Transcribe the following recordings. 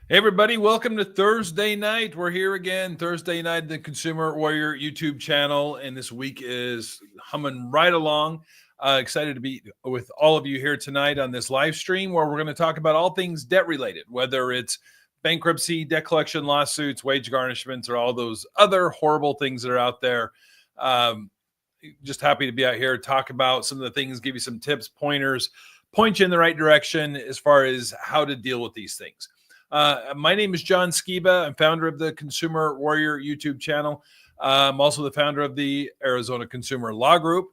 Hey everybody, welcome to Thursday night. We're here again, Thursday night, the Consumer Warrior YouTube channel, and this week is humming right along. Excited to be with all of you here tonight on this live stream where we're going to talk about all things debt related, whether it's bankruptcy, debt collection lawsuits, wage garnishments, or all those other horrible things that are out there. Just happy to be out here, talk about some of the things, give you some tips, pointers, point you in the right direction as far as how to deal with these things. My name is John Skiba. I'm founder of the Consumer Warrior YouTube channel. I'm also the founder of the Arizona Consumer Law Group,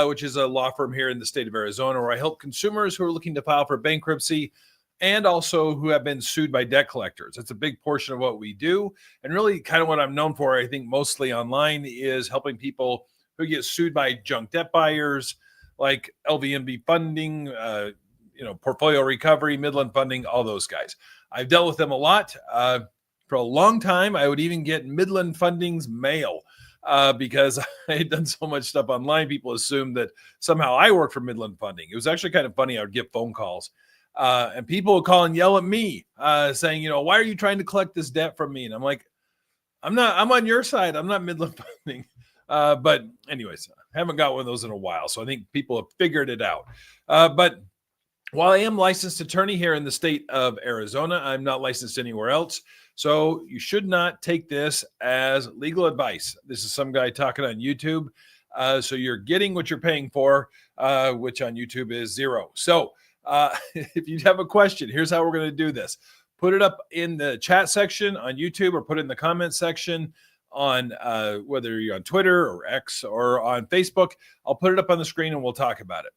which is a law firm here in the state of Arizona where I help consumers who are looking to file for bankruptcy and also who have been sued by debt collectors. It's a big portion of what we do. And really kind of what I'm known for, I think mostly online, is helping people who get sued by junk debt buyers like LVMB funding, portfolio recovery, Midland funding, all those guys. I've dealt with them a lot. For a long time, I would even get Midland Funding's mail because I had done so much stuff online. People assumed that somehow I worked for Midland Funding. It was actually kind of funny. I would get phone calls and people would call and yell at me saying, why are you trying to collect this debt from me? And I'm like, I'm on your side. I'm not Midland Funding. But anyways, I haven't got one of those in a while. So I think people have figured it out. But while I am licensed attorney here in the state of Arizona, I'm not licensed anywhere else. So you should not take this as legal advice. This is some guy talking on YouTube. So you're getting what you're paying for, which on YouTube is zero. So if you have a question, here's how we're going to do this. Put it up in the chat section on YouTube or put it in the comment section on whether you're on Twitter or X or on Facebook. I'll put it up on the screen and we'll talk about it.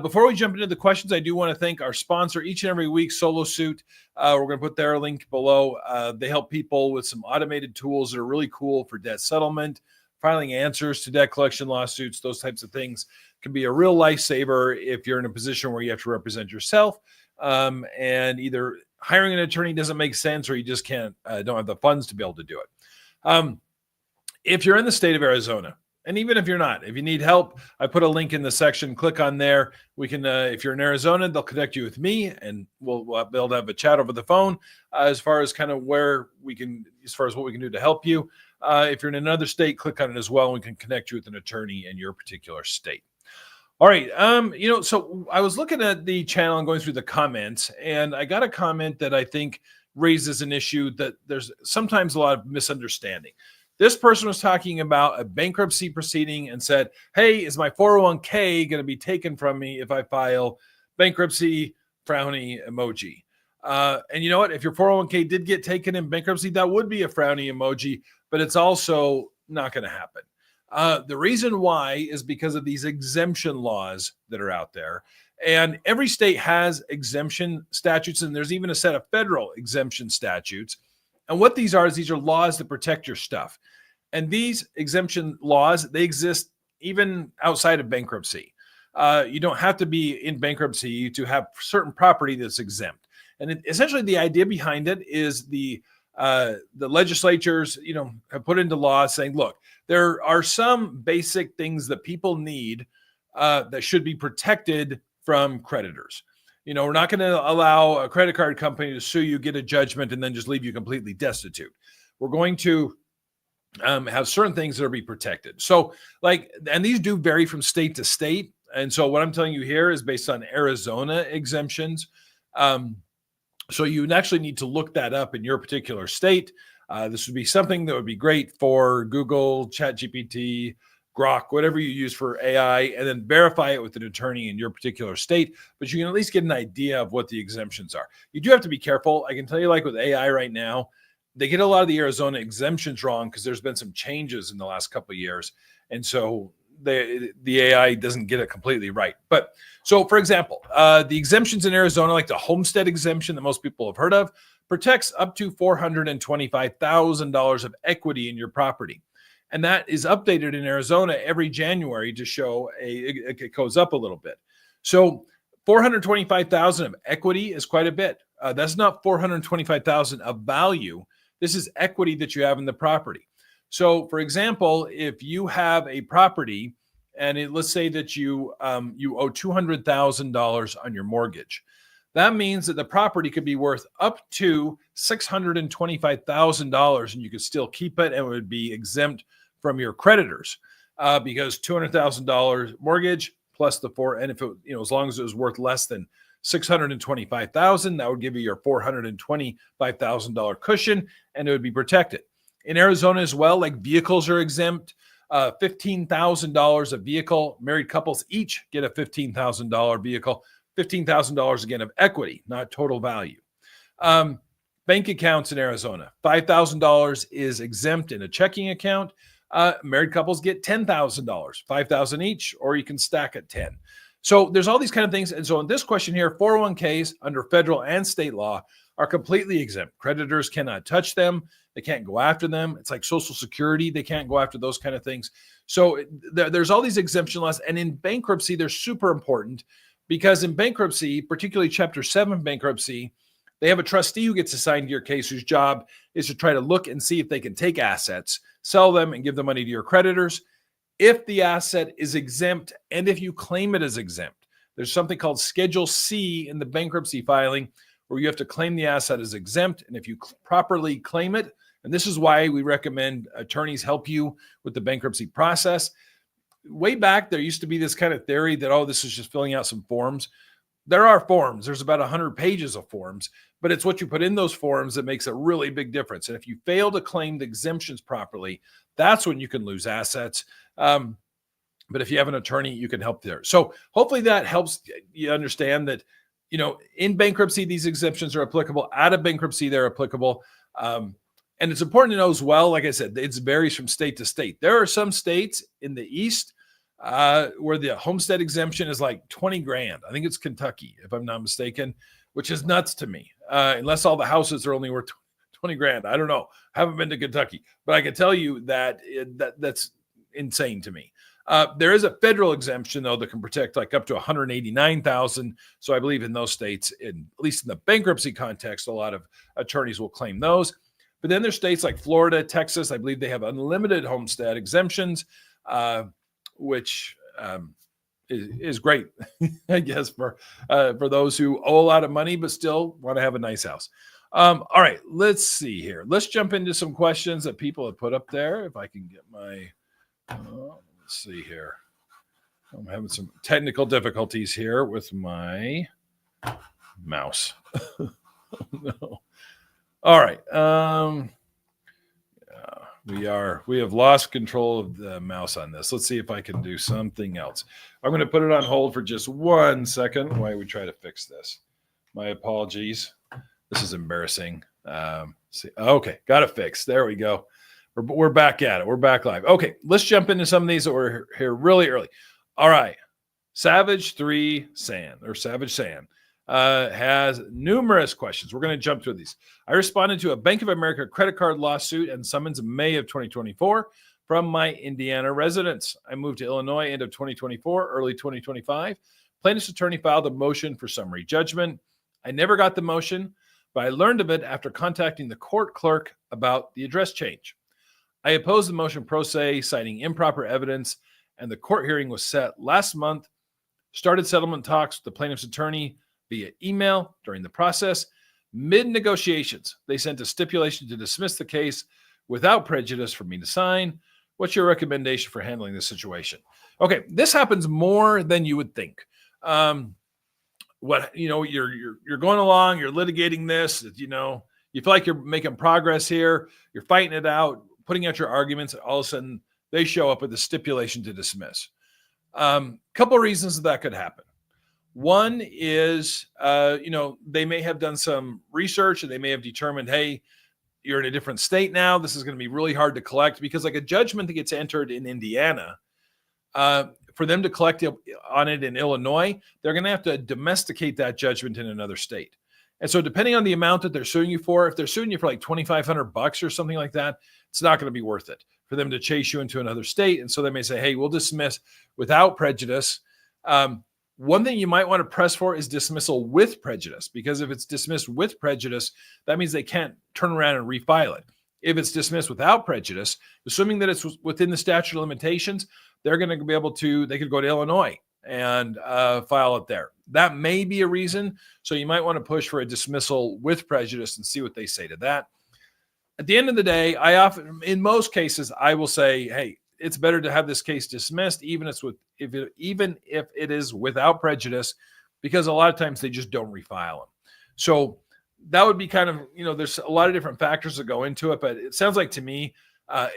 Before we jump into the questions, I do want to thank our sponsor each and every week, Solo Suit. We're going to put their link below. They help people with some automated tools that are really cool for debt settlement, filing answers to debt collection lawsuits, those types of things. Can be a real lifesaver if you're in a position where you have to represent yourself and either hiring an attorney doesn't make sense or you just don't have the funds to be able to do it. If you're in the state of Arizona, and even if you're not, if you need help, I put a link in the section. Click on there. We can, if you're in Arizona, they'll connect you with me, and we'll be able to have a chat over the phone as far as kind of where we can, as far as what we can do to help you. If you're in another state, click on it as well, and we can connect you with an attorney in your particular state. All right. So I was looking at the channel and going through the comments, and I got a comment that I think raises an issue that there's sometimes a lot of misunderstanding. This person was talking about a bankruptcy proceeding and said, hey, is my 401k going to be taken from me if I file bankruptcy, frowny emoji? And you know what? If your 401k did get taken in bankruptcy, that would be a frowny emoji, but it's also not going to happen. The reason why is because of these exemption laws that are out there. And every state has exemption statutes, and there's even a set of federal exemption statutes. And what these are laws that protect your stuff. And these exemption laws, they exist even outside of bankruptcy. You don't have to be in bankruptcy to have certain property that's exempt. And essentially the idea behind it is the legislatures, have put into law saying, look, there are some basic things that people need that should be protected from creditors. We're not going to allow a credit card company to sue you, get a judgment, and then just leave you completely destitute. We're going to have certain things that are be protected. So and these do vary from state to state. And so what I'm telling you here is based on Arizona exemptions. So you would actually need to look that up in your particular state. This would be something that would be great for Google, ChatGPT, Grok, whatever you use for AI, and then verify it with an attorney in your particular state. But you can at least get an idea of what the exemptions are. You do have to be careful. I can tell you, like with AI right now, they get a lot of the Arizona exemptions wrong because there's been some changes in the last couple of years. And so the AI doesn't get it completely right. But so, for example, the exemptions in Arizona, like the homestead exemption that most people have heard of, protects up to $425,000 of equity in your property. And that is updated in Arizona every January to show it goes up a little bit. So 425,000 of equity is quite a bit. That's not 425,000 of value. This is equity that you have in the property. So, for example, if you have a property and let's say that you owe $200,000 on your mortgage, That means that the property could be worth up to $625,000 and you could still keep it and it would be exempt from your creditors because $200,000 mortgage plus the four, and if it, as long as it was worth less than $625,000, that would give you your $425,000 cushion and it would be protected. In Arizona as well, like vehicles are exempt. $15,000 a vehicle. Married couples each get a $15,000 vehicle. $15,000 again of equity, not total value. Bank accounts in Arizona, $5,000 is exempt in a checking account. Married couples get $10,000, $5,000 each, or you can stack at 10. So there's all these kind of things. And so in this question here, 401ks under federal and state law are completely exempt. Creditors cannot touch them. They can't go after them. It's like Social Security. They can't go after those kind of things. So there's all these exemption laws. And in bankruptcy, they're super important because in bankruptcy, particularly Chapter 7 bankruptcy, they have a trustee who gets assigned to your case whose job is to try to look and see if they can take assets, sell them, and give the money to your creditors. If the asset is exempt and if you claim it as exempt, there's something called Schedule C in the bankruptcy filing where you have to claim the asset as exempt. And if you properly claim it, and this is why we recommend attorneys help you with the bankruptcy process. Way back, there used to be this kind of theory that, oh, this is just filling out some forms. There are forms. There's about 100 pages of forms, but it's what you put in those forms that makes a really big difference. And if you fail to claim the exemptions properly, that's when you can lose assets. But if you have an attorney, you can help there. So hopefully that helps you understand that, in bankruptcy, these exemptions are applicable. Out of bankruptcy, they're applicable. And it's important to know as well, like I said, it varies from state to state. There are some states in the East where the homestead exemption is like 20 grand. I think it's Kentucky, if I'm not mistaken, which is nuts to me. Unless all the houses are only worth 20 grand. I don't know. I haven't been to Kentucky, but I can tell you that that's insane to me. There is a federal exemption, though, that can protect like up to $189,000. So I believe in those states, at least in the bankruptcy context, a lot of attorneys will claim those. But then there's states like Florida, Texas. I believe they have unlimited homestead exemptions, which is great, I guess, for those who owe a lot of money but still want to have a nice house. All right, let's see here. Let's jump into some questions that people have put up there. If I can get my, let's see here. I'm having some technical difficulties here with my mouse. Oh, no. All right. We have lost control of the mouse on this. Let's see if I can do something else. I'm going to put it on hold for just 1 second while we try to fix this. My apologies. This is embarrassing. See, okay, got it fixed. There we go. We're back at it. We're back live. Okay, let's jump into some of these that were here really early. All right. Savage Sand has numerous questions. We're going to jump through these. I responded to a Bank of America credit card lawsuit and summons in May of 2024 from my Indiana residence. I moved to Illinois end of 2024, early 2025. Plaintiff's attorney filed a motion for summary judgment. I never got the motion, but I learned of it after contacting the court clerk about the address change. I opposed the motion pro se, citing improper evidence, and the court hearing was set last month. Started settlement talks with the plaintiff's attorney via email during the process. Mid-negotiations, they sent a stipulation to dismiss the case without prejudice for me to sign. What's your recommendation for handling this situation? Okay, this happens more than you would think. You're going along, you're litigating this, you feel like you're making progress here, you're fighting it out, putting out your arguments, and all of a sudden they show up with a stipulation to dismiss. Couple of reasons that could happen. One is, they may have done some research and they may have determined, hey, you're in a different state now. This is going to be really hard to collect because like a judgment that gets entered in Indiana, for them to collect on it in Illinois, they're going to have to domesticate that judgment in another state. And so depending on the amount that they're suing you for, if they're suing you for like $2,500 or something like that, it's not going to be worth it for them to chase you into another state. And so they may say, hey, we'll dismiss without prejudice. One thing you might want to press for is dismissal with prejudice, because if it's dismissed with prejudice, that means they can't turn around and refile it. If it's dismissed without prejudice, assuming that it's within the statute of limitations, they're going to be able to, they could go to Illinois and file it there. That may be a reason. So you might want to push for a dismissal with prejudice and see what they say to that. At the end of the day, in most cases, I will say, hey, it's better to have this case dismissed, even if it is without prejudice, because a lot of times they just don't refile them. So that would be kind of, there's a lot of different factors that go into it, but it sounds like to me,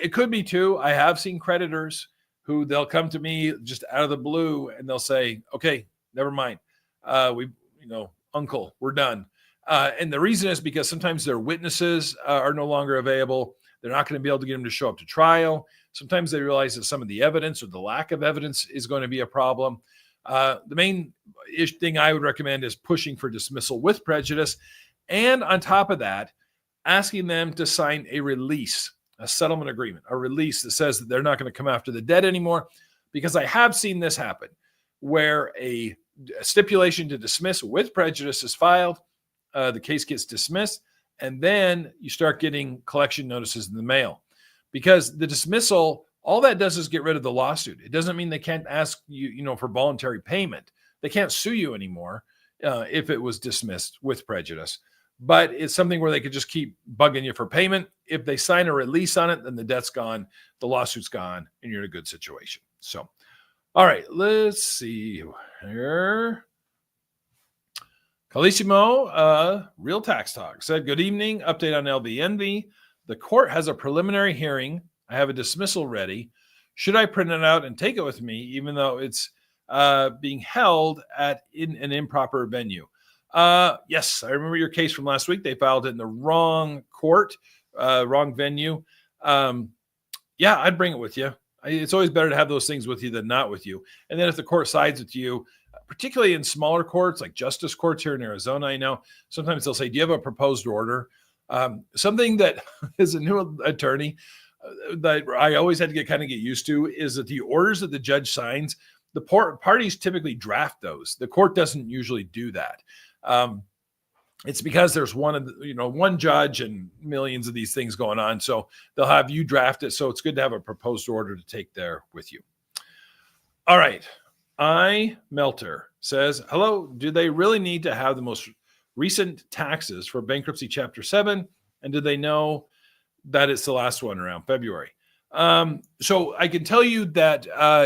it could be too. I have seen creditors who they'll come to me just out of the blue and they'll say, okay, never mind. Uncle, we're done. And the reason is because sometimes their witnesses are no longer available. They're not going to be able to get them to show up to trial. Sometimes they realize that some of the evidence or the lack of evidence is going to be a problem. The main thing I would recommend is pushing for dismissal with prejudice. And on top of that, asking them to sign a release, a settlement agreement, a release that says that they're not going to come after the debt anymore. Because I have seen this happen where a stipulation to dismiss with prejudice is filed. The case gets dismissed, and then you start getting collection notices in the mail. Because the dismissal, all that does is get rid of the lawsuit. It doesn't mean they can't ask you, for voluntary payment. They can't sue you anymore if it was dismissed with prejudice. But it's something where they could just keep bugging you for payment. If they sign a release on it, then the debt's gone, the lawsuit's gone, and you're in a good situation. So, all right, let's see here. Calissimo, Real Tax Talk, said, good evening. Update on LBNV. The court has a preliminary hearing. I have a dismissal ready. Should I print it out and take it with me, even though it's being held in an improper venue? Yes, I remember your case from last week. They filed it in the wrong court, wrong venue. Yeah, I'd bring it with you. It's always better to have those things with you than not with you. And then if the court sides with you, particularly in smaller courts like justice courts here in Arizona, I know sometimes they'll say, do you have a proposed order? Something that as a new attorney that I always had to get used to is that the orders that the judge signs, the parties typically draft those. The court doesn't usually do that. It's because there's one judge and millions of these things going on. So they'll have you draft it. So it's good to have a proposed order to take there with you. All right. Melter says, hello, do they really need to have the most recent taxes for bankruptcy chapter 7? And do they know that it's the last one around February? So I can tell you that,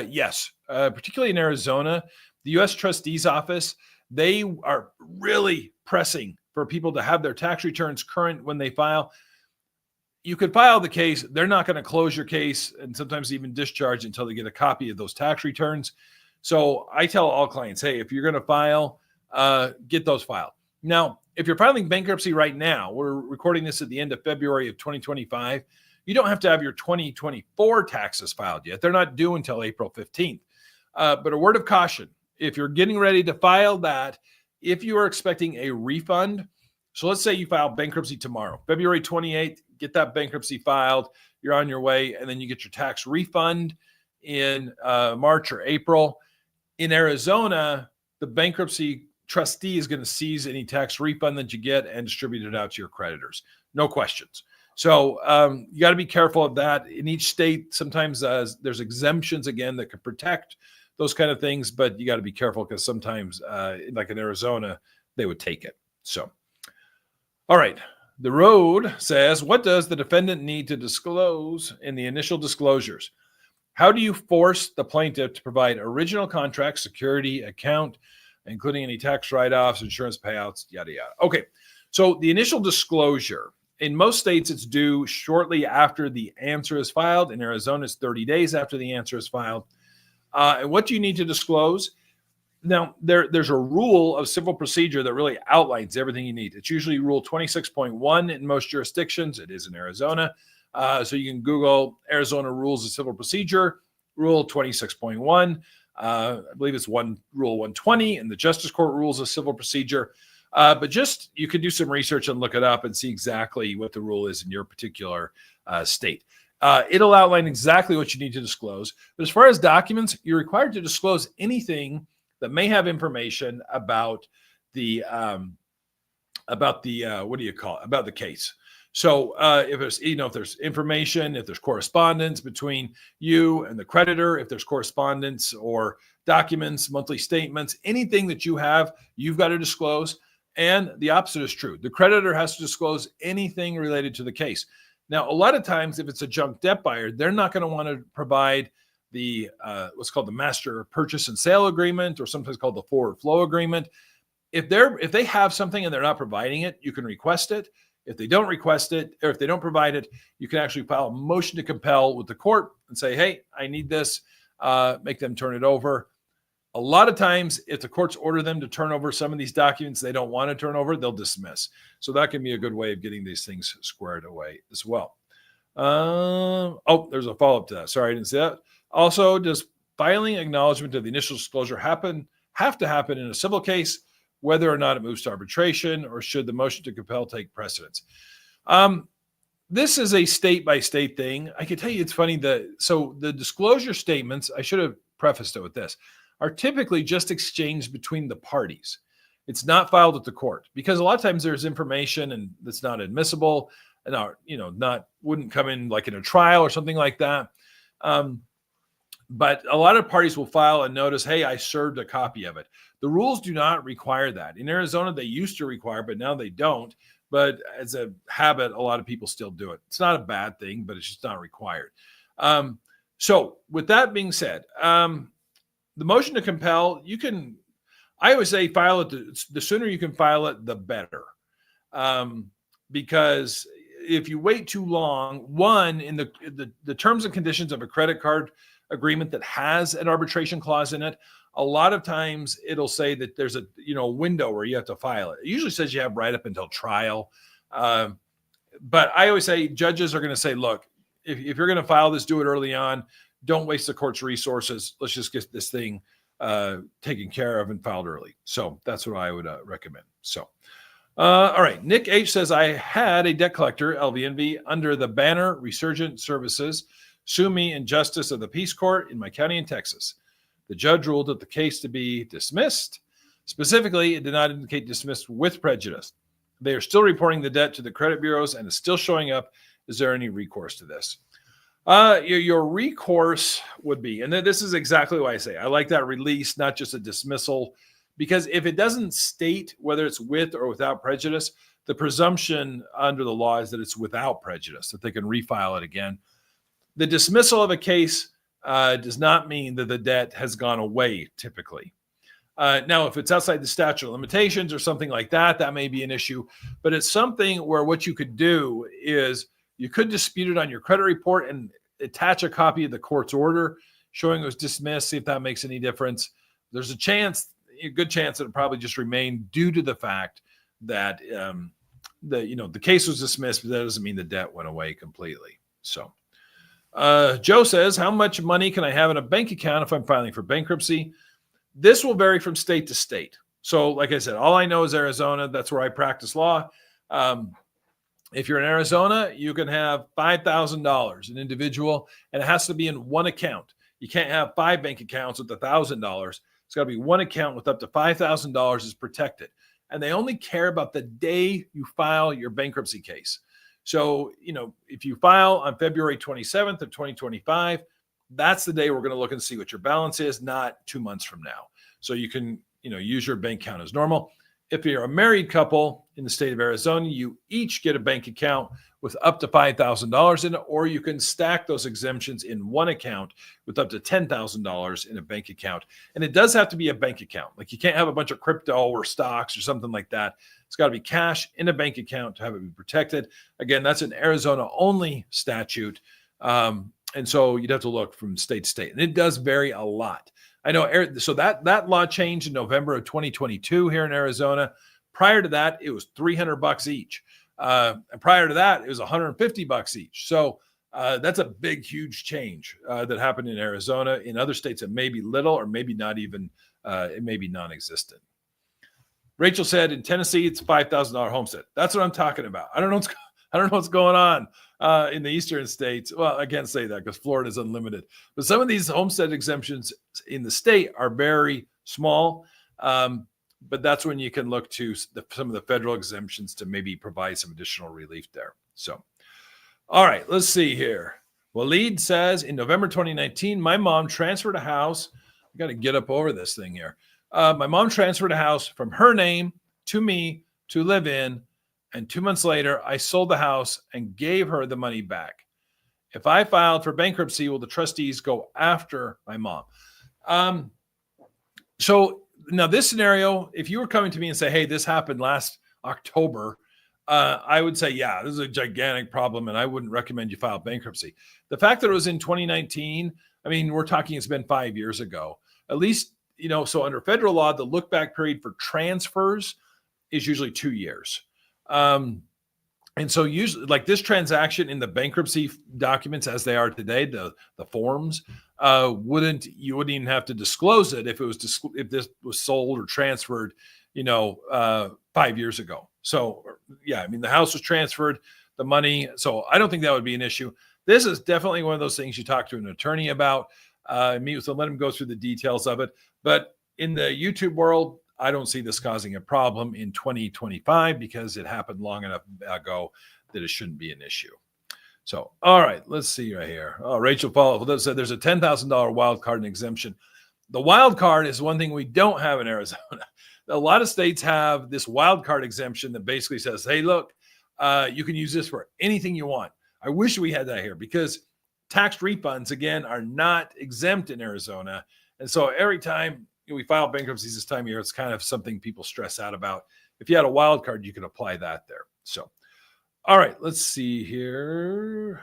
yes, particularly in Arizona, the U.S. Trustee's Office, they are really pressing for people to have their tax returns current when they file. You could file the case. They're not going to close your case and sometimes even discharge until they get a copy of those tax returns. So I tell all clients, hey, if you're going to file, get those filed. Now, if you're filing bankruptcy right now, we're recording this at the end of February of 2025, you don't have to have your 2024 taxes filed yet. They're not due until April 15th. But a word of caution, if you're getting ready to file that, if you are expecting a refund, so let's say you file bankruptcy tomorrow, February 28th, get that bankruptcy filed, you're on your way, and then you get your tax refund in March or April. In Arizona, the bankruptcy trustee is going to seize any tax refund that you get and distribute it out to your creditors. No questions. So you got to be careful of that. In each state, sometimes there's exemptions, again, that can protect those kind of things, but you got to be careful because sometimes, like in Arizona, they would take it. So, all right. The Road says, what does the defendant need to disclose in the initial disclosures? How do you force the plaintiff to provide original contract, security, account, including any tax write-offs, insurance payouts, yada, yada? Okay, so the initial disclosure, in most states, it's due shortly after the answer is filed. In Arizona, it's 30 days after the answer is filed. And what do you need to disclose? Now, there's a rule of civil procedure that really outlines everything you need. It's usually Rule 26.1 in most jurisdictions. It is in Arizona. So you can Google Arizona Rules of Civil Procedure, Rule 26.1. I believe it's Rule 120 in the Justice Court Rules of Civil Procedure. But just you could do some research and look it up and see exactly what the rule is in your particular state. It'll outline exactly what you need to disclose. But as far as documents, you're required to disclose anything that may have information about the about the what do you call it? About the case. So if there's if there's information, if there's correspondence between you and the creditor, if there's correspondence or documents, monthly statements, anything that you have, you've got to disclose. And the opposite is true. The creditor has to disclose anything related to the case. Now, a lot of times, if it's a junk debt buyer, they're not going to want to provide the what's called the master purchase and sale agreement, or sometimes called the forward flow agreement. If they have something and they're not providing it, you can request it. If they don't request it, or if they don't provide it, you can actually file a motion to compel with the court and say, hey, I need this, make them turn it over. A lot of times, if the courts order them to turn over some of these documents they don't want to turn over, they'll dismiss. So that can be a good way of getting these things squared away as well. There's a follow-up to that. Sorry, I didn't see that. Also, does filing acknowledgement of the initial disclosure have to happen in a civil case, whether or not it moves to arbitration, or should the motion to compel take precedence? This is a state-by-state thing. I can tell you it's funny. So the disclosure statements, I should have prefaced it with this, are typically just exchanged between the parties. It's not filed at the court, because a lot of times there's information and that's not admissible and wouldn't come in like in a trial or something like that. But a lot of parties will file a notice, hey, I served a copy of it. The rules do not require that. In Arizona, they used to require, but now they don't. But as a habit, a lot of people still do it. It's not a bad thing, but it's just not required. So with that being said, the motion to compel, I always say file it, the sooner you can file it, the better. Because if you wait too long, one, in the terms and conditions of a credit card agreement that has an arbitration clause in it, a lot of times it'll say that there's a window where you have to file it. It usually says you have right up until trial. But I always say judges are going to say, look, if you're going to file this, do it early on. Don't waste the court's resources. Let's just get this thing taken care of and filed early. So that's what I would recommend. So, all right. Nick H says, I had a debt collector, LVNV, under the banner Resurgent Services, sue me in justice of the peace court in my county in Texas. The judge ruled that the case to be dismissed. Specifically, it did not indicate dismissed with prejudice. They are still reporting the debt to the credit bureaus and it's still showing up. Is there any recourse to this? Your recourse would be, and this is exactly why I say I like that release, not just a dismissal, because if it doesn't state whether it's with or without prejudice, the presumption under the law is that it's without prejudice, that they can refile it again. The dismissal of a case does not mean that the debt has gone away, typically. Now, if it's outside the statute of limitations or something like that, that may be an issue. But it's something where what you could do is you could dispute it on your credit report and attach a copy of the court's order showing it was dismissed, see if that makes any difference. There's a good chance that it'll probably just remain due to the fact that the case was dismissed, but that doesn't mean the debt went away completely. So Joe says, how much money can I have in a bank account if I'm filing for bankruptcy? This will vary from state to state. So like I said, all I know is Arizona. That's where I practice law. If you're in Arizona, you can have $5,000 an individual, and it has to be in one account. You can't have 5 bank accounts with $1,000. It's got to be one account with up to $5,000 is protected. And they only care about the day you file your bankruptcy case. So, if you file on February 27th of 2025, that's the day we're going to look and see what your balance is, not 2 months from now. So you can, use your bank account as normal. If you're a married couple in the state of Arizona, you each get a bank account with up to $5,000 in it, or you can stack those exemptions in one account with up to $10,000 in a bank account. And it does have to be a bank account. Like you can't have a bunch of crypto or stocks or something like that. It's got to be cash in a bank account to have it be protected. Again, that's an Arizona only statute. And so you'd have to look from state to state. And it does vary a lot. I know. So that law changed in November of 2022 here in Arizona. Prior to that, it was $300 each. And prior to that, it was $150 each. So that's a big, huge change that happened in Arizona. In other states, it may be little or maybe not even, it may be non-existent. Rachel said in Tennessee, it's $5,000 homestead. That's what I'm talking about. I don't know what's going on in the eastern states. Well, I can't say that because Florida is unlimited. But some of these homestead exemptions in the state are very small. but that's when you can look to some of the federal exemptions to maybe provide some additional relief there. So, all right, let's see here. Waleed says, in November 2019, my mom transferred a house. I got to get up over this thing here. My mom transferred a house from her name to me to live in, and 2 months later, I sold the house and gave her the money back. If I filed for bankruptcy, will the trustees go after my mom? So now this scenario, if you were coming to me and say, hey, this happened last October, I would say, yeah, this is a gigantic problem, and I wouldn't recommend you file bankruptcy. The fact that it was in 2019, I mean, we're talking, it's been 5 years ago. At least, so under federal law, the look back period for transfers is usually 2 years. And so usually, like this transaction in the bankruptcy documents as they are today, the forms, you wouldn't even have to disclose it if this was sold or transferred, 5 years ago. So yeah, I mean, the house was transferred, the money. So I don't think that would be an issue. This is definitely one of those things you talk to an attorney about, meet with them, let them go through the details of it. But in the YouTube world, I don't see this causing a problem in 2025 because it happened long enough ago that it shouldn't be an issue. So, all right, let's see right here. Oh, Rachel Paul said there's a $10,000 wild card and exemption. The wild card is one thing we don't have in Arizona. A lot of states have this wild card exemption that basically says, hey, look, you can use this for anything you want. I wish we had that here because tax refunds, again, are not exempt in Arizona. And so every time we file bankruptcies this time of year, it's kind of something people stress out about. If you had a wild card, you could apply that there. So, all right, let's see here.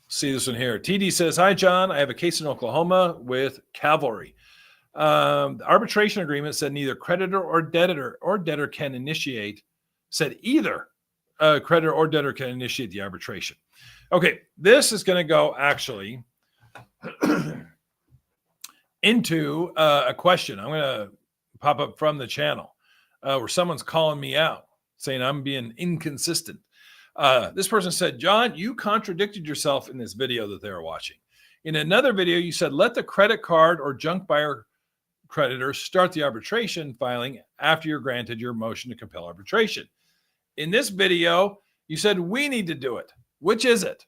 See this one here. TD says, hi, John. I have a case in Oklahoma with Cavalry. The arbitration agreement said neither creditor or debtor can initiate, creditor or debtor can initiate the arbitration. Okay, this is going to go actually into a question. I'm going to pop up from the channel where someone's calling me out saying I'm being inconsistent. This person said, John, you contradicted yourself in this video that they were watching. In another video, you said, let the credit card or junk buyer creditor start the arbitration filing after you're granted your motion to compel arbitration. In this video, you said we need to do it. Which is it?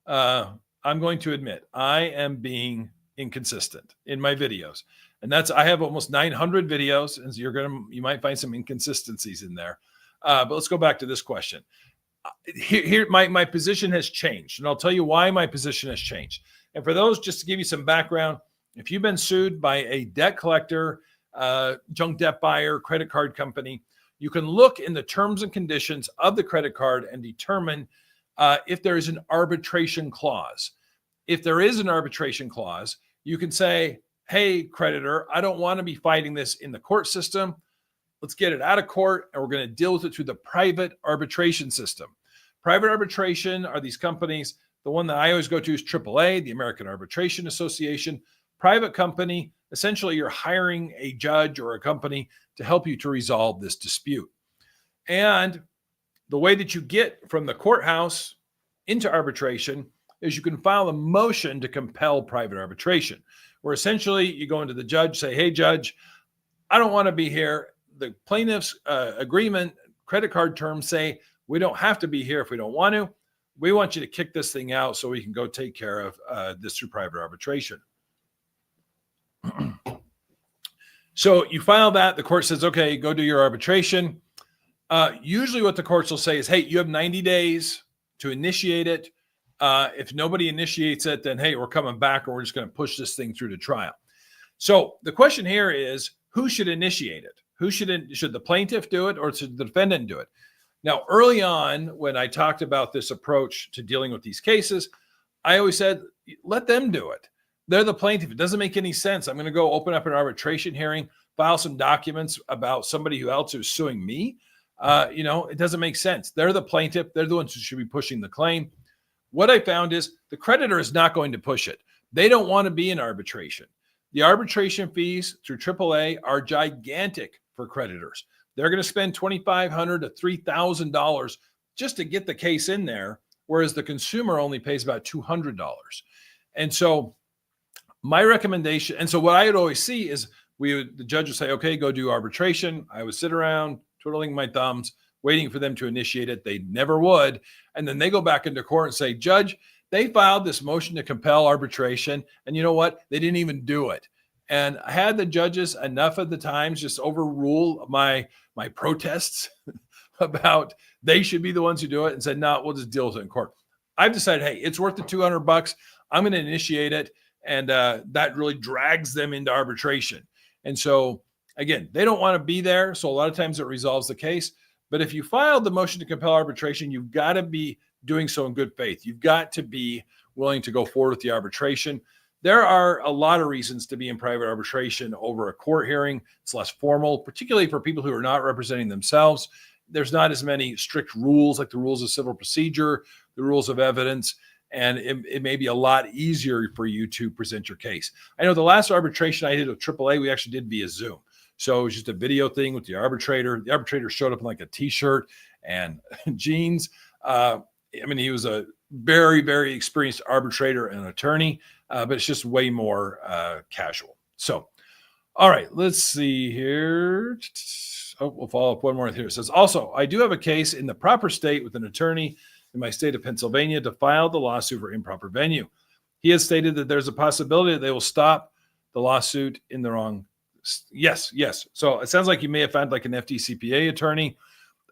I'm going to admit I am being inconsistent in my videos, and I have almost 900 videos, and you might find some inconsistencies in there. But let's go back to this question. Here, my position has changed, and I'll tell you why my position has changed. And for those, just to give you some background, if you've been sued by a debt collector, junk debt buyer, credit card company, you can look in the terms and conditions of the credit card and determine if there is an arbitration clause. If there is an arbitration clause, you can say, hey, creditor, I don't want to be fighting this in the court system. Let's get it out of court, and we're going to deal with it through the private arbitration system. Private arbitration are these companies. The one that I always go to is AAA, the American Arbitration Association. Private company, essentially you're hiring a judge or a company to help you to resolve this dispute. And the way that you get from the courthouse into arbitration is you can file a motion to compel private arbitration, where essentially you go into the judge, say, hey, judge, I don't want to be here. The plaintiff's agreement, credit card terms say we don't have to be here if we don't want to. We want you to kick this thing out so we can go take care of this through private arbitration. So you file that. The court says, okay, go do your arbitration. Usually what the courts will say is, hey, you have 90 days to initiate it. If nobody initiates it, then, hey, we're coming back, or we're just going to push this thing through to trial. So the question here is, who should initiate it? Should the plaintiff do it, or should the defendant do it? Now, early on, when I talked about this approach to dealing with these cases, I always said, let them do it. They're the plaintiff. It doesn't make any sense. I'm going to go open up an arbitration hearing, file some documents about somebody else who's suing me. It doesn't make sense. They're the plaintiff. They're the ones who should be pushing the claim. What I found is the creditor is not going to push it. They don't want to be in arbitration. The arbitration fees through AAA are gigantic for creditors. They're going to spend $2,500 to $3,000 just to get the case in there, whereas the consumer only pays about $200. And so My recommendation, and so what I would always see is the judge would say, okay, go do arbitration. I would sit around twiddling my thumbs, waiting for them to initiate it. They never would. And then they go back into court and say, Judge, they filed this motion to compel arbitration. And you know what? They didn't even do it. And I had the judges enough of the times just overrule my protests about they should be the ones who do it and said, no, we'll just deal with it in court. I've decided, hey, it's worth the $200. I'm going to initiate it. And that really drags them into arbitration. And so, again, they don't want to be there. So a lot of times it resolves the case. But if you filed the motion to compel arbitration, you've got to be doing so in good faith. You've got to be willing to go forward with the arbitration. There are a lot of reasons to be in private arbitration over a court hearing. It's less formal, particularly for people who are not representing themselves. There's not as many strict rules like the rules of civil procedure, the rules of evidence, and it may be a lot easier for you to present your case. I know the last arbitration I did with AAA, we actually did via Zoom. So it was just a video thing with the arbitrator. The arbitrator showed up in like a t-shirt and jeans. He was a very, very experienced arbitrator and attorney, but it's just way more casual. So, all right, let's see here. Oh, we'll follow up one more here. It says, also, I do have a case in the proper state with an attorney in my state of Pennsylvania to file the lawsuit for improper venue. He has stated that there's a possibility that they will stop the lawsuit in the wrong. Yes. So it sounds like you may have found like an FDCPA attorney.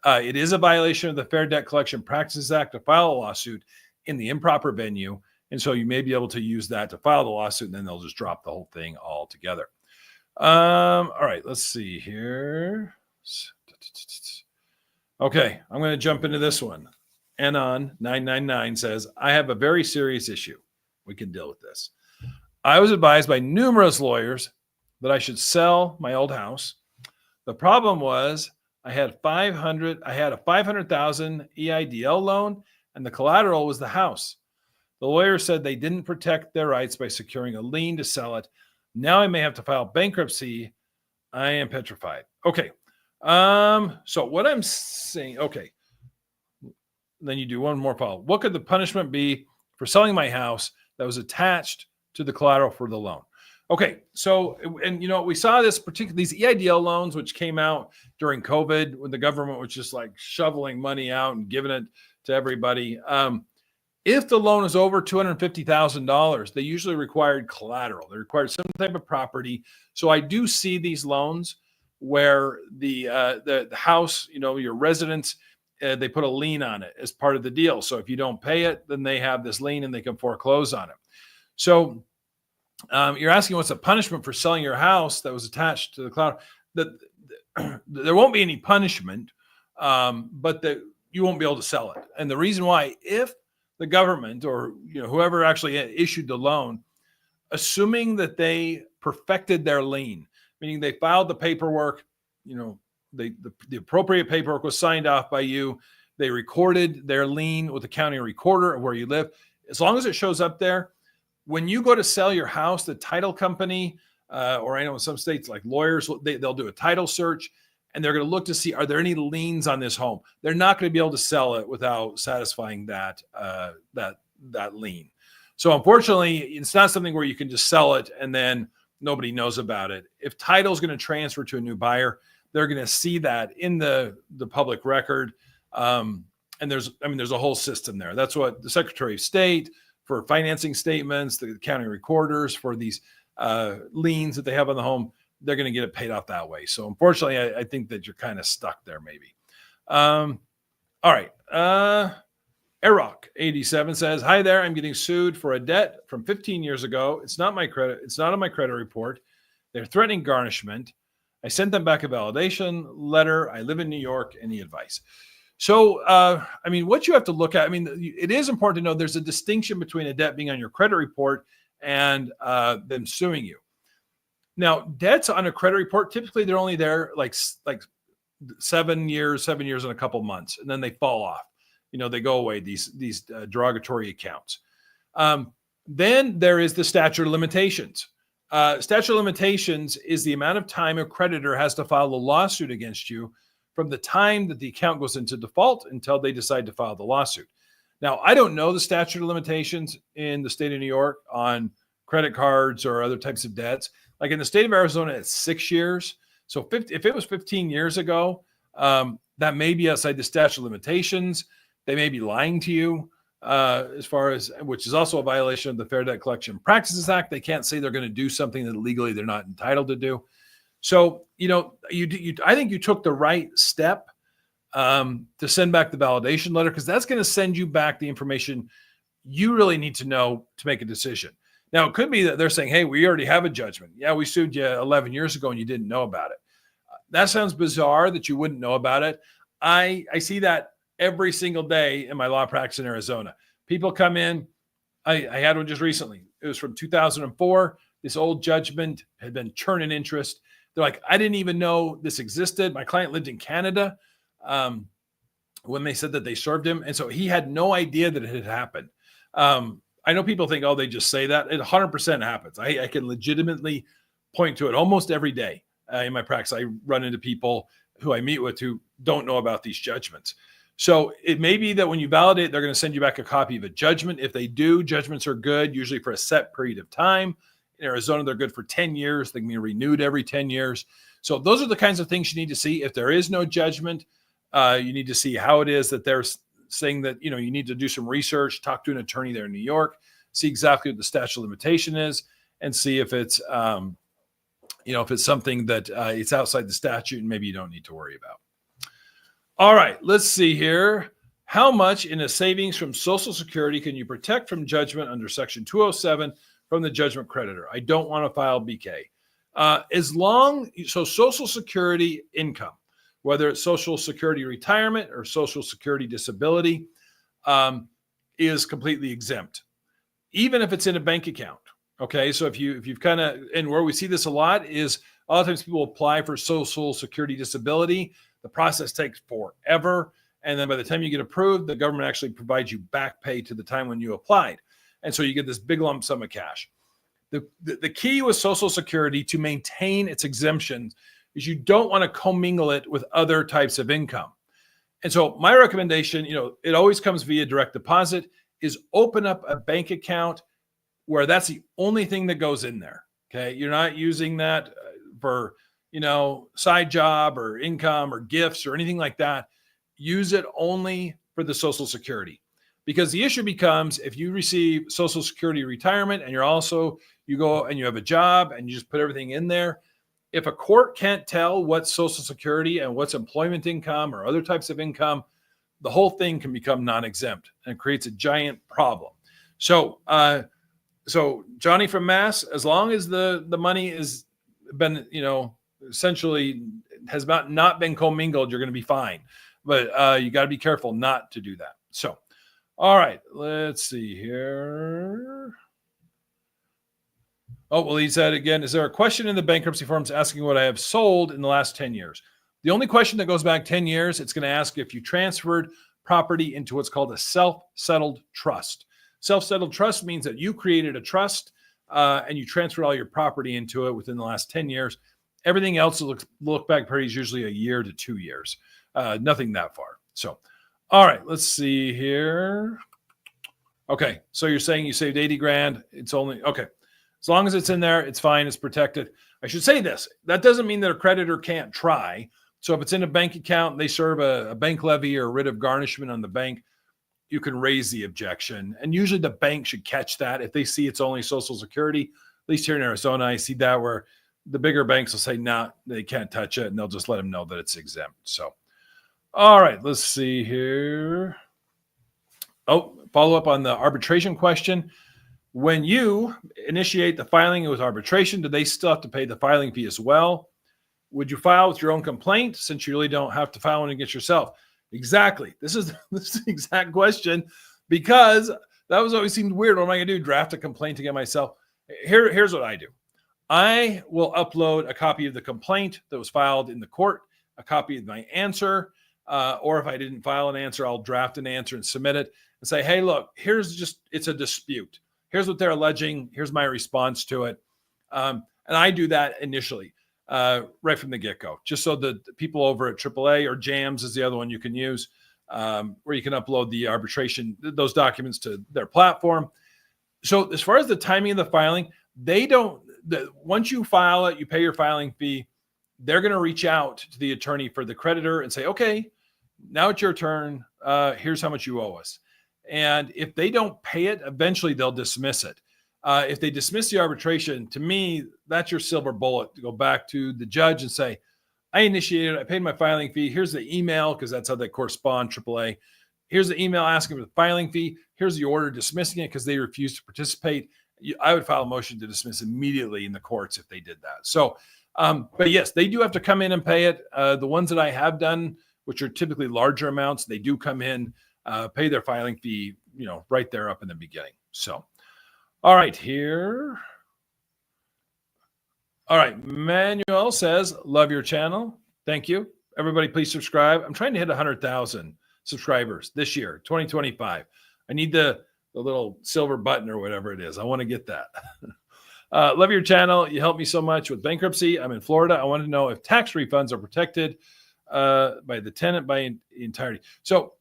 It is a violation of the Fair Debt Collection Practices Act to file a lawsuit in the improper venue. And so you may be able to use that to file the lawsuit, and then they'll just drop the whole thing altogether. All right, let's see here. Okay, I'm going to jump into this one. Anon 999 says, I have a very serious issue. We can deal with this. I was advised by numerous lawyers that I should sell my old house. The problem was I had a $500,000 EIDL loan, and the collateral was the house. The lawyer said they didn't protect their rights by securing a lien to sell it. Now I may have to file bankruptcy. I am petrified. Okay. So what I'm saying, okay. Then you do one more follow. What could the punishment be for selling my house that was attached to the collateral for the loan? Okay, so, and we saw this these EIDL loans, which came out during COVID when the government was just like shoveling money out and giving it to everybody. If the loan is over $250,000, they usually required collateral. They required some type of property. So I do see these loans where the house, your residence, they put a lien on it as part of the deal. So if you don't pay it, then they have this lien and they can foreclose on it. So you're asking what's the punishment for selling your house that was attached to the collateral. There won't be any punishment, but you won't be able to sell it. And the reason why, if the government or whoever actually issued the loan, assuming that they perfected their lien, meaning they filed the paperwork, the appropriate paperwork was signed off by you, they recorded their lien with the county recorder of where you live. As long as it shows up there, when you go to sell your house, the title company, or I know in some states like lawyers, they'll do a title search and they're going to look to see, are there any liens on this home? They're not going to be able to sell it without satisfying that lien. So unfortunately, it's not something where you can just sell it and then nobody knows about it. If title is going to transfer to a new buyer, they're going to see that in the public record. And there's a whole system there. That's what the Secretary of State for financing statements, the county recorders for these liens that they have on the home, they're going to get it paid off that way. So unfortunately, I think that you're kind of stuck there maybe. All right. Erok 87 says, hi there. I'm getting sued for a debt from 15 years ago. It's not my credit. It's not on my credit report. They're threatening garnishment. I sent them back a validation letter. I live in New York. Any advice? So, what you have to look at, it is important to know there's a distinction between a debt being on your credit report and them suing you. Now, debts on a credit report, typically they're only there like 7 years and a couple months, and then they fall off. They go away, these derogatory accounts. Then there is the statute of limitations. Statute of limitations is the amount of time a creditor has to file a lawsuit against you from the time that the account goes into default until they decide to file the lawsuit. Now, I don't know the statute of limitations in the state of New York on credit cards or other types of debts. Like in the state of Arizona, it's 6 years. So if it was 15 years ago, that may be outside the statute of limitations. They may be lying to you as far as, which is also a violation of the Fair Debt Collection Practices Act. They can't say they're going to do something that legally they're not entitled to do. So, I think you took the right step to send back the validation letter, because that's going to send you back the information you really need to know to make a decision. Now, it could be that they're saying, hey, we already have a judgment. Yeah, we sued you 11 years ago and you didn't know about it. That sounds bizarre that you wouldn't know about it. I see that every single day in my law practice in Arizona. People come in. I had one just recently. It was from 2004. This old judgment had been churning interest. They're like, I didn't even know this existed. My client lived in Canada when they said that they served him. And so he had no idea that it had happened. I know people think, oh, they just say that. It 100% happens. I can legitimately point to it almost every day in my practice. I run into people who I meet with who don't know about these judgments. So it may be that when you validate, they're going to send you back a copy of a judgment. If they do, judgments are good, usually for a set period of time. In Arizona, they're good for 10 years. They can be renewed every 10 years. So those are the kinds of things you need to see. If there is no judgment, you need to see how it is that they're saying that, you need to do some research, talk to an attorney there in New York, see exactly what the statute of limitation is, and see if it's, if it's something that it's outside the statute and maybe you don't need to worry about. All right, let's see here. How much in a savings from Social Security can you protect from judgment under Section 207 from the judgment creditor? I don't want to file BK. So Social Security income, whether it's Social Security retirement or Social Security disability, is completely exempt, even if it's in a bank account. Okay, so if you've kind of, and where we see this a lot is a lot of times people apply for Social Security disability. The process takes forever. And then by the time you get approved, the government actually provides you back pay to the time when you applied. And so you get this big lump sum of cash. The key with Social Security to maintain its exemptions is you don't want to commingle it with other types of income. And so my recommendation, it always comes via direct deposit, is open up a bank account where that's the only thing that goes in there. Okay. You're not using that for, side job or income or gifts or anything like that. Use it only for the Social Security, because the issue becomes if you receive Social Security retirement and you go and you have a job and you just put everything in there. If a court can't tell what's Social Security and what's employment income or other types of income, the whole thing can become non-exempt and creates a giant problem. So Johnny from Mass, as long as the money has been, essentially has not been commingled, you're going to be fine. But you got to be careful not to do that. So, all right, let's see here. Oh, well, he said again, is there a question in the bankruptcy forms asking what I have sold in the last 10 years? The only question that goes back 10 years, it's going to ask if you transferred property into what's called a self-settled trust. Self-settled trust means that you created a trust and you transferred all your property into it within the last 10 years. Everything else, look back period is usually a year to 2 years. Nothing that far. So, all right, let's see here. Okay, so you're saying you saved 80 grand. It's only, okay. As long as it's in there, it's fine. It's protected. I should say this. That doesn't mean that a creditor can't try. So if it's in a bank account and they serve a bank levy or a writ of garnishment on the bank, you can raise the objection. And usually the bank should catch that. If they see it's only Social Security, at least here in Arizona, I see that where the bigger banks will say, nah, they can't touch it. And they'll just let them know that it's exempt. So, all right, let's see here. Oh, follow up on the arbitration question. When you initiate the filing with arbitration, do they still have to pay the filing fee as well? Would you file with your own complaint since you really don't have to file one against yourself? Exactly. This is the exact question, because that was always seemed weird. What am I going to do? Draft a complaint against myself? Here's what I do. I will upload a copy of the complaint that was filed in the court, a copy of my answer, or if I didn't file an answer, I'll draft an answer and submit it and say, hey, look, it's a dispute. Here's what they're alleging. Here's my response to it. And I do that initially, right from the get-go, just so that the people over at AAA or JAMS is the other one you can use, where you can upload the arbitration, those documents to their platform. So as far as the timing of the filing, They don't, once you file it, you pay your filing fee, they're going to reach out to the attorney for the creditor and say, okay, now it's your turn. Here's how much you owe us. And if they don't pay it, eventually they'll dismiss it. If they dismiss the arbitration, to me, that's your silver bullet to go back to the judge and say, I initiated, I paid my filing fee. Here's the email, because that's how they correspond, AAA. Here's the email asking for the filing fee. Here's the order dismissing it because they refused to participate. I would file a motion to dismiss immediately in the courts if they did that. So, but yes, they do have to come in and pay it. The ones that I have done, which are typically larger amounts, they do come in, pay their filing fee, right there up in the beginning. So, all right, here. All right, Manuel says, love your channel. Thank you. Everybody, please subscribe. I'm trying to hit 100,000 subscribers this year, 2025. I need the little silver button or whatever it is. I want to get that. Love your channel. You help me so much with bankruptcy. I'm in Florida. I want to know if tax refunds are protected by the tenant by entirety. So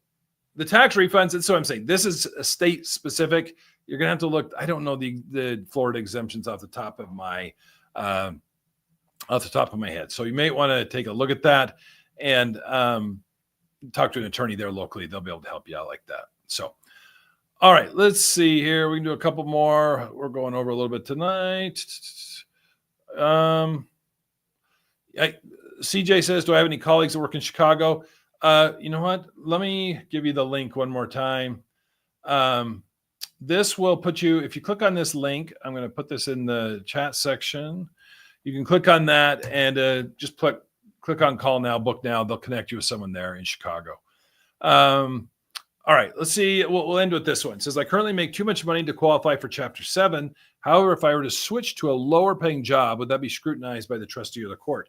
the tax refunds, and so I'm saying this is a state specific. You're going to have to look. I don't know the Florida exemptions off the top of my head. So you may want to take a look at that and talk to an attorney there locally. They'll be able to help you out like that. So, all right, let's see here. We can do a couple more. We're going over a little bit tonight. CJ says, do I have any colleagues that work in Chicago? You know what? Let me give you the link one more time. This will put you, if you click on this link, I'm going to put this in the chat section. You can click on that and just click on call now, book now. They'll connect you with someone there in Chicago. All right, let's see. We'll end with this one. It says, I currently make too much money to qualify for Chapter 7. However, if I were to switch to a lower paying job, would that be scrutinized by the trustee or the court?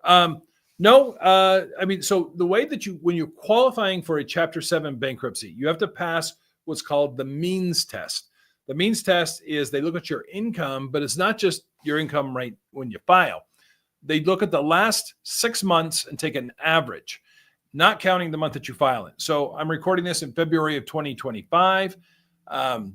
No. I mean, so the way that when you're qualifying for a Chapter 7 bankruptcy, you have to pass what's called the means test. The means test is they look at your income, but it's not just your income right when you file. They look at the last 6 months and take an average, not counting the month that you file in. So I'm recording this in February of 2025. So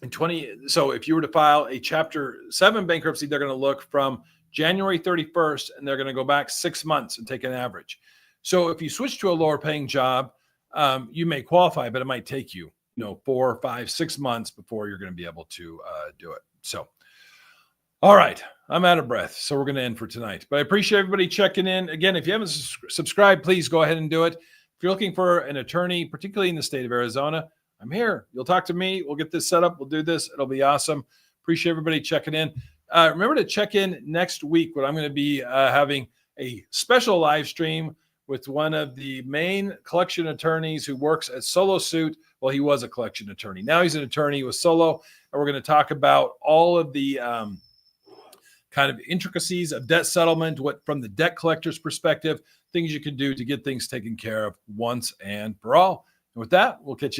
if you were to file a Chapter 7 bankruptcy, they're going to look from January 31st, and they're going to go back 6 months and take an average. So if you switch to a lower paying job, you may qualify, but it might take you, 4, 5, 6 months before you're going to be able to do it. So, all right, I'm out of breath. So we're going to end for tonight, but I appreciate everybody checking in. Again, if you haven't subscribed, please go ahead and do it. If you're looking for an attorney, particularly in the state of Arizona, I'm here. You'll talk to me. We'll get this set up. We'll do this. It'll be awesome. Appreciate everybody checking in. Remember to check in next week when I'm going to be having a special live stream with one of the main collection attorneys who works at Solo Suit. Well, he was a collection attorney. Now he's an attorney with Solo. And we're going to talk about all of the kind of intricacies of debt settlement, what from the debt collector's perspective, things you can do to get things taken care of once and for all. And with that, we'll catch you.